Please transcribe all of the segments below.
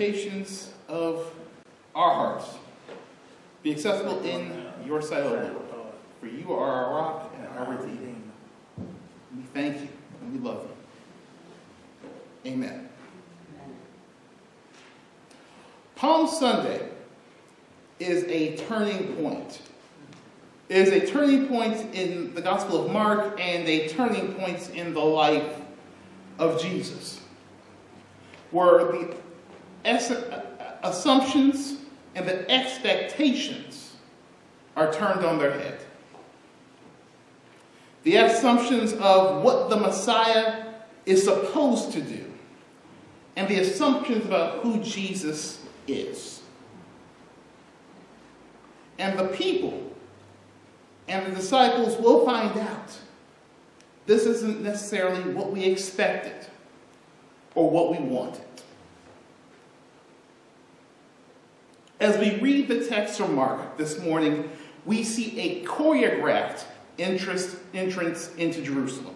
meditations of our hearts be acceptable in your sight, O Lord. For you are our rock and our redeemer. We thank you and we love you. Amen. Palm Sunday is a turning point. It is a turning point in the Gospel of Mark and a turning point in the life of Jesus, where the assumptions and the expectations are turned on their head. The assumptions of what the Messiah is supposed to do, and the assumptions about who Jesus is. And the people and the disciples will find out this isn't necessarily what we expected or what we wanted. As we read the text from Mark this morning, we see a choreographed entrance into Jerusalem.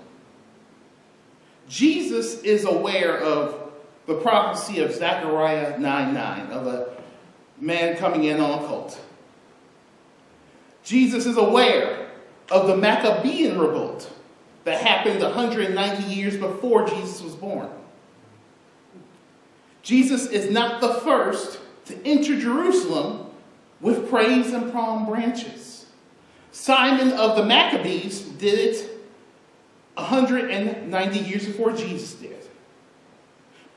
Jesus is aware of the prophecy of Zechariah 9:9, of a man coming in on a colt. Jesus is aware of the Maccabean revolt that happened 190 years before Jesus was born. Jesus is not the first to enter Jerusalem with praise and palm branches. Simon of the Maccabees did it 190 years before Jesus did.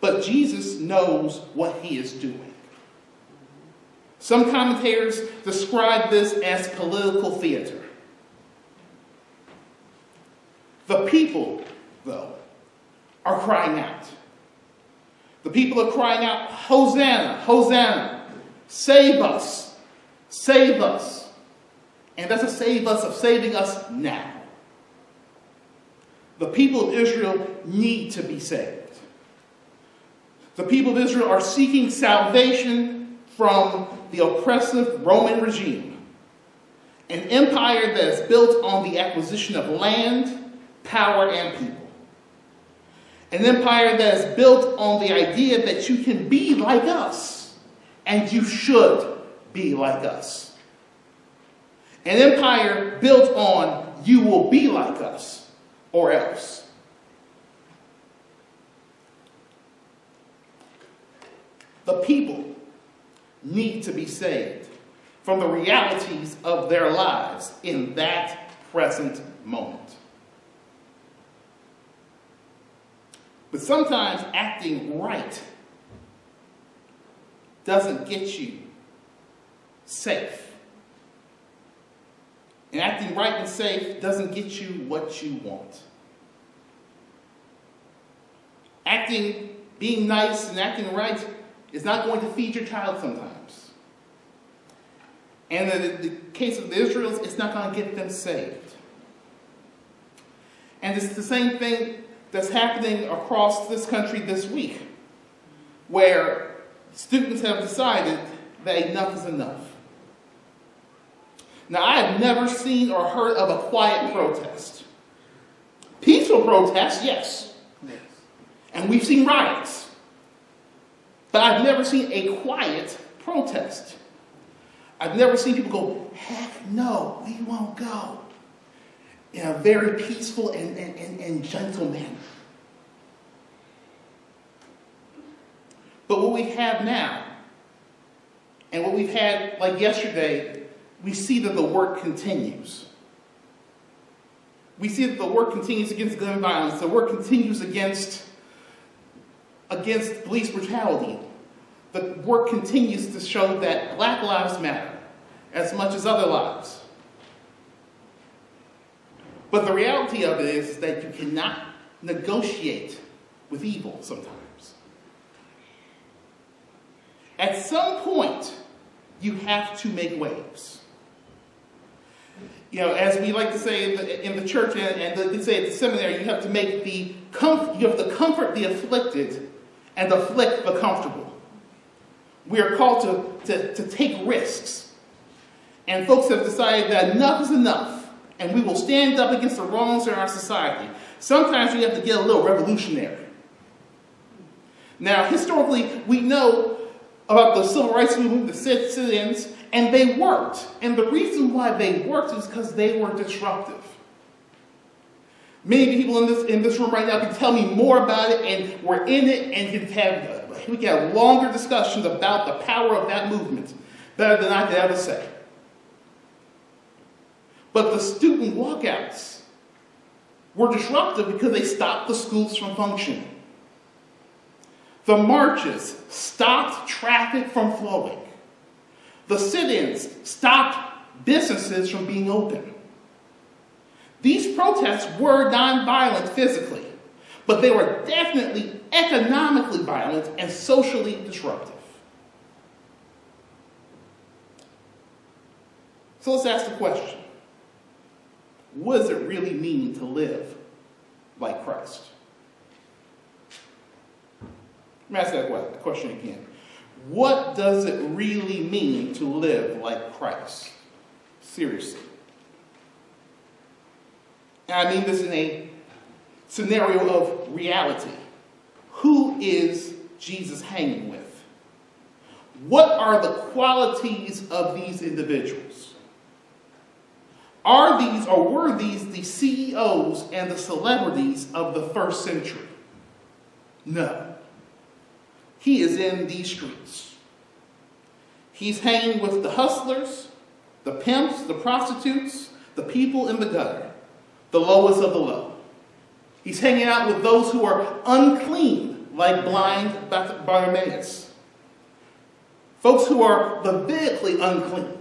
But Jesus knows what he is doing. Some commentators describe this as political theater. The people, though, are crying out. The people are crying out, Hosanna, Hosanna, save us, save us. And that's a save us of saving us now. The people of Israel need to be saved. The people of Israel are seeking salvation from the oppressive Roman regime, an empire that is built on the acquisition of land, power, and people. An empire that is built on the idea that you can be like us, and you should be like us. An empire built on you will be like us, or else. The people need to be saved from the realities of their lives in that present moment. But sometimes acting right doesn't get you safe. And acting right and safe doesn't get you what you want. Being nice and acting right is not going to feed your child sometimes. And in the case of the Israelites, it's not going to get them saved. And it's the same thing that's happening across this country this week, where students have decided that enough is enough. Now, I have never seen or heard of a quiet protest. Peaceful protests, yes. And we've seen riots. But I've never seen a quiet protest. I've never seen people go, heck no, we won't go, in a very peaceful and gentle manner. But what we have now, and what we've had like yesterday, we see that the work continues. We see that the work continues against gun violence. The work continues against police brutality. The work continues to show that Black lives matter as much as other lives. But the reality of it is that you cannot negotiate with evil sometimes. At some point, you have to make waves. You know, as we like to say in the church and they say at the seminary, you have to comfort the afflicted and afflict the comfortable. We are called to take risks. And folks have decided that enough is enough, and we will stand up against the wrongs in our society. Sometimes we have to get a little revolutionary. Now, historically, we know about the civil rights movement, the sit-ins, and they worked. And the reason why they worked is because they were disruptive. Many people in this room right now can tell me more about it, and we're in it, and we can have longer discussions about the power of that movement, better than I could ever say. But the student walkouts were disruptive because they stopped the schools from functioning. The marches stopped traffic from flowing. The sit-ins stopped businesses from being open. These protests were nonviolent physically, but they were definitely economically violent and socially disruptive. So let's ask the question, what does it really mean to live like Christ? Let me ask that question again. What does it really mean to live like Christ? Seriously. And I mean this in a scenario of reality. Who is Jesus hanging with? What are the qualities of these individuals? Are these or were these the CEOs and the celebrities of the first century? No. He is in these streets. He's hanging with the hustlers, the pimps, the prostitutes, the people in the gutter, the lowest of the low. He's hanging out with those who are unclean, like blind Bartimaeus. Folks who are levitically unclean.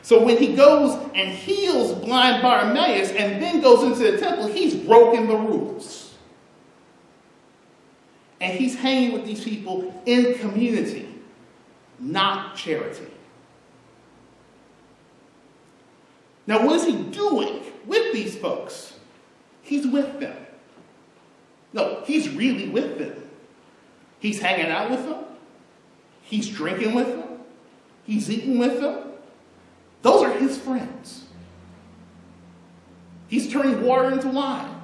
So when he goes and heals blind Bartimaeus and then goes into the temple, he's broken the rules. And he's hanging with these people in community, not charity. Now, what is he doing with these folks? He's with them. No, he's really with them. He's hanging out with them. He's drinking with them. He's eating with them. Those are his friends. He's turning water into wine.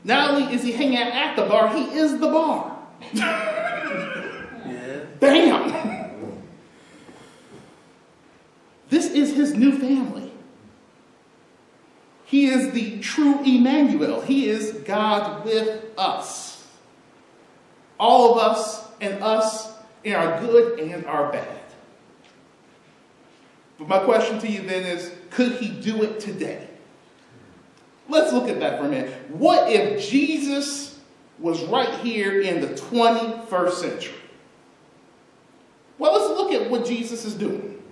Not only is he hanging out at the bar, he is the bar. Yeah. Bam! This is his new family. He is the true Emmanuel. He is God with us. All of us and us in our good and our bad. But my question to you then is, could he do it today? Let's look at that for a minute. What if Jesus was right here in the 21st century? Well, let's look at what Jesus is doing.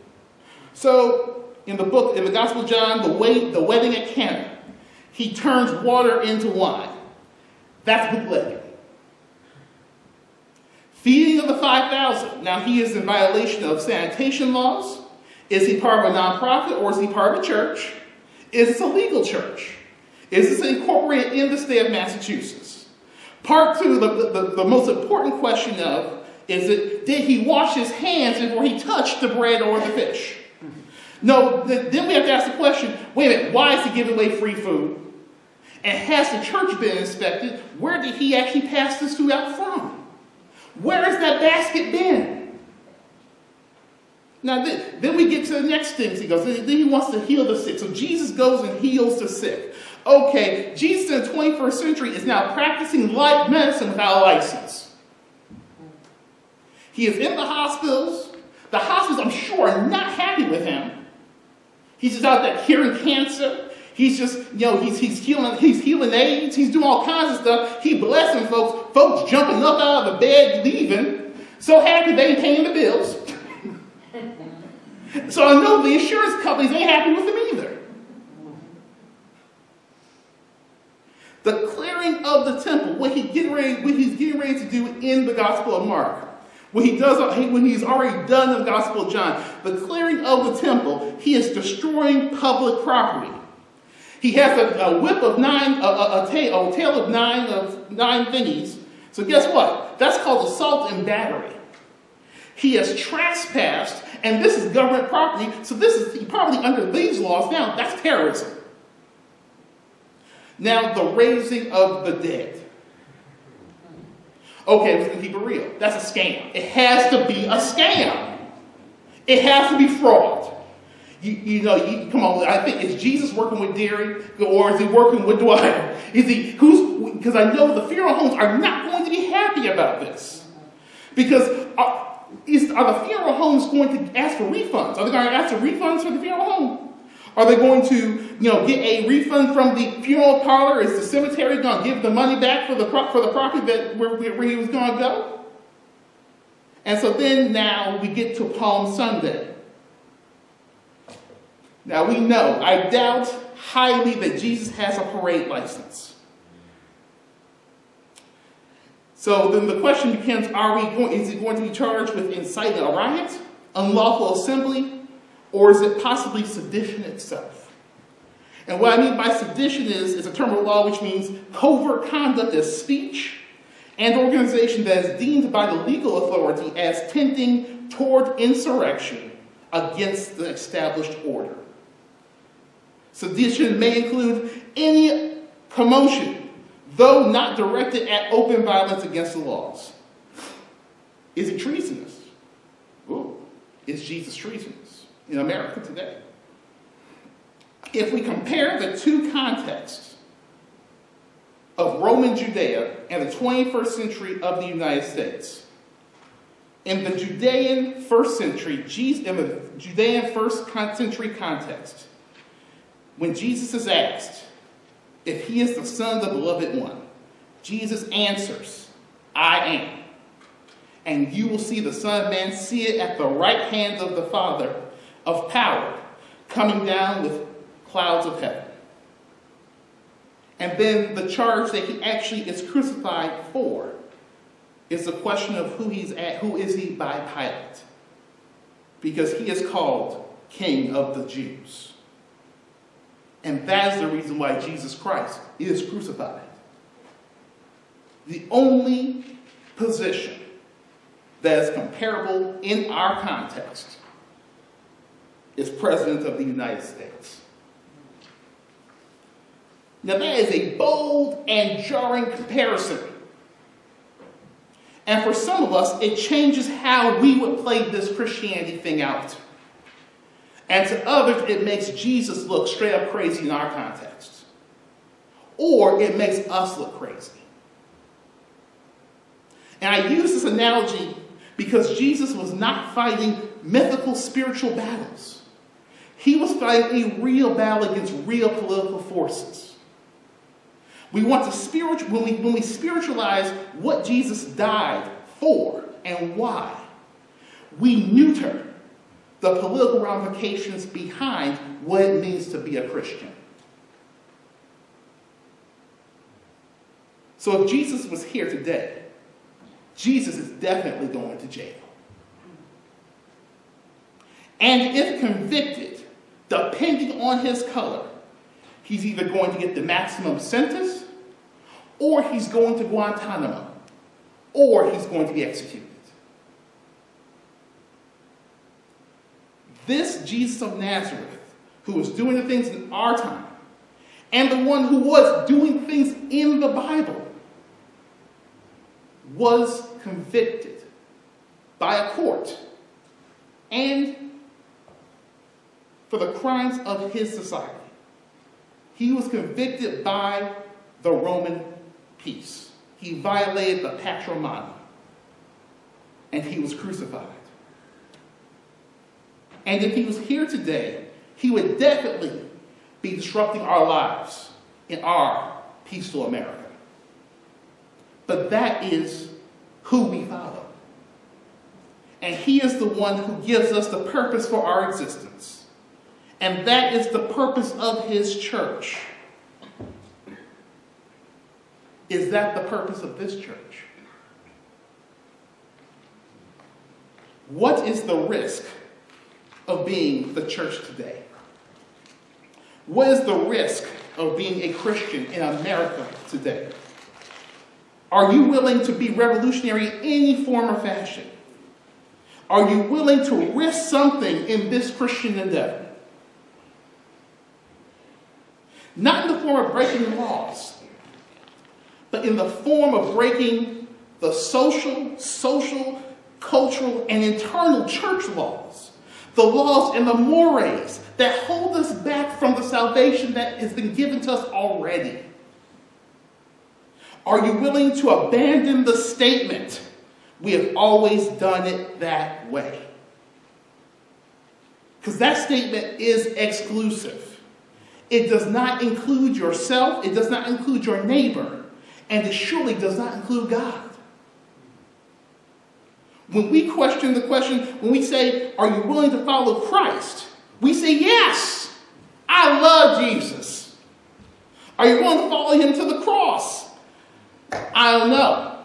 So, in the Gospel of John, the wedding at Cana, he turns water into wine. That's bootlegging. Feeding of the 5,000. Now, he is in violation of sanitation laws. Is he part of a nonprofit or is he part of a church? Is this a legal church? Is this incorporated in the state of Massachusetts? Part two, the most important question of, did he wash his hands before he touched the bread or the fish? No, then we have to ask the question, wait a minute, why is he giving away free food? And has the church been inspected? Where did he actually pass this food out from? Where has that basket been? Now, then we get to the next things he goes. Then he wants to heal the sick. So Jesus goes and heals the sick. Okay, Jesus in the 21st century is now practicing light medicine without a license. He is in the hospitals. The hospitals, I'm sure, are not happy with him. He's just out there curing cancer. He's just, he's healing AIDS. He's doing all kinds of stuff. He blessing folks. Folks jumping up out of the bed, leaving. So happy they ain't paying the bills. So I know the insurance companies ain't happy with him either. The clearing of the temple, what he's getting ready to do in the Gospel of Mark, when he's already done in the Gospel of John, the clearing of the temple, he is destroying public property. He has a whip of a tail of nine thingies. So guess what? That's called assault and battery. He has trespassed, and this is government property, so this is probably under these laws now, that's terrorism. Now, the raising of the dead. Okay, we're going to keep it real. That's a scam. It has to be a scam. It has to be fraud. Come on, I think, is Jesus working with Derry, or is he working with Dwyer? Because I know the funeral homes are not going to be happy about this. Because are the funeral homes going to ask for refunds? Are they going to ask for refunds for the funeral home? Are they going to, get a refund from the funeral parlor? Is the cemetery going to give the money back for the property where he was going to go? And so then now we get to Palm Sunday. Now we know, I doubt highly that Jesus has a parade license. So then the question becomes, is he going to be charged with inciting a riot, unlawful assembly, or is it possibly sedition itself? And what I mean by sedition is a term of law which means covert conduct as speech and organization that is deemed by the legal authority as tending toward insurrection against the established order. Sedition may include any commotion, though not directed at open violence against the laws. Is it treasonous? Ooh, is Jesus treasonous in America today? If we compare the two contexts of Roman Judea and the 21st century of the United States, in the Judean first century context, when Jesus is asked if he is the Son of the Beloved One, Jesus answers, I am. And you will see the Son of Man seated at the right hand of the Father of power, coming down with clouds of heaven. And then the charge that he actually is crucified for is the question of who is he by Pilate? Because he is called King of the Jews. And that is the reason why Jesus Christ is crucified. The only position that is comparable in our context is President of the United States. Now that is a bold and jarring comparison. And for some of us, it changes how we would play this Christianity thing out. And to others, it makes Jesus look straight up crazy in our context. Or it makes us look crazy. And I use this analogy because Jesus was not fighting mythical spiritual battles. He was fighting a real battle against real political forces. We want to when we spiritualize what Jesus died for and why, we neuter the political ramifications behind what it means to be a Christian. So if Jesus was here today, Jesus is definitely going to jail. And if convicted, depending on his color, he's either going to get the maximum sentence, or he's going to Guantanamo, or he's going to be executed. This Jesus of Nazareth, who was doing the things in our time, and the one who was doing things in the Bible, was convicted by a court and for the crimes of his society. He was convicted by the Roman peace. He violated the Pax Romana, and he was crucified. And if he was here today, he would definitely be disrupting our lives in our peaceful America. But that is who we follow. And he is the one who gives us the purpose for our existence. And that is the purpose of his church. Is that the purpose of this church? What is the risk of being the church today? What is the risk of being a Christian in America today? Are you willing to be revolutionary in any form or fashion? Are you willing to risk something in this Christian endeavor? Not in the form of breaking laws, but in the form of breaking the social, cultural, and internal church laws, the laws and the mores that hold us back from the salvation that has been given to us already? Are you willing to abandon the statement, "We have always done it that way"? Because that statement is exclusive. It does not include yourself. It does not include your neighbor. And it surely does not include God. When we question the question, when we say, "Are you willing to follow Christ?" we say, "Yes, I love Jesus." Are you willing to follow him to the cross? I don't know.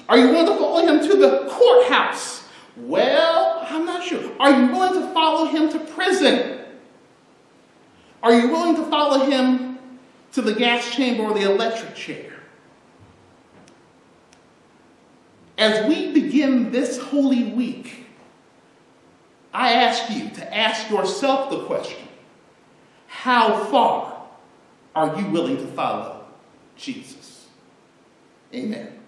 Are you willing to follow him to the courthouse? Well, I'm not sure. Are you willing to follow him to prison? Are you willing to follow him to the gas chamber or the electric chair? As we begin this Holy Week, I ask you to ask yourself the question, how far are you willing to follow Jesus? Amen.